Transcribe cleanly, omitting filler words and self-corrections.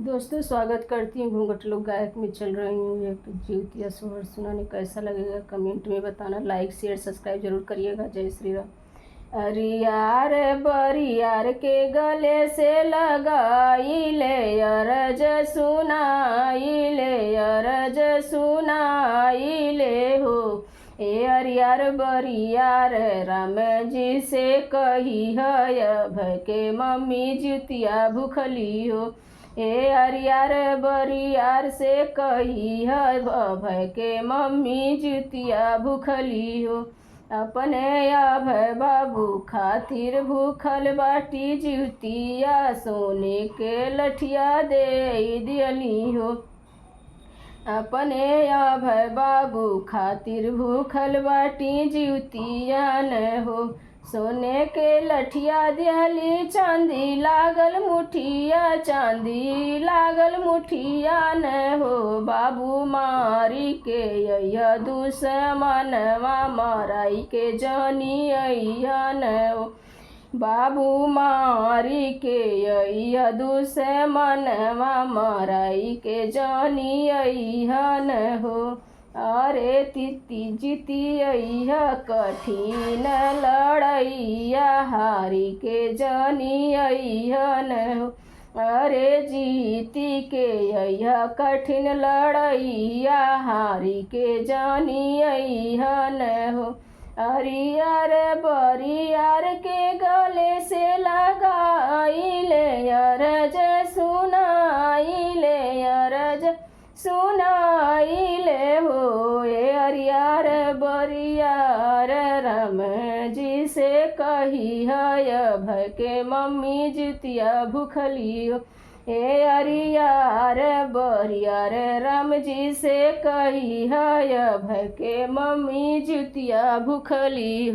दोस्तों स्वागत करती हूँ। घूंघट लोग गायक में चल रही हूँ। एक जीवतिया सोहर सुनाने कैसा लगेगा कमेंट में बताना। लाइक शेयर सब्सक्राइब जरूर करिएगा। जय श्री राम। अरियार बरियार के गले से लगाइले अरज सुनाइले अरज सुनाइले हो। ए अरियार बरियार राम जी से कही है भय के मम्मी जुतिया भूखली हो। ए अरियार बरियार से कही है भय के मम्मी जुतिया भूखली हो। अपने अभय बाबू खातिर भूखल बाटी जुतिया सोने के लठिया दे दियली हो। अपने अभय बाबू खातिर भूखल बाटी जुतिया न हो। सोने के लठिया दिहली चांदी लागल मुठिया चांदी लागल मुठिया न हो। बाबू मारी के अइया दुश्मनवा माराई के जानी अइया न हो। बाबू मारी के अइया दुश्मनवा माराई के जानी अइया न हो। अरे तिती जीती अइया कठिन लड़ैया हारी के जानी अइया न हो। अरे जीती के अइया कठिन लड़ैया हारी के जानी अइया न हो। अरियार बरियार के गले से लगाइले अरज सुनाइले अरज सुनाइले हो। ए अरियार बरियार राम जी से कही है भय के मम्मी जुतिया भूखली हो। ए अरियार बरियार राम जी से कही है भय के मम्मी जुतिया भूखली हो।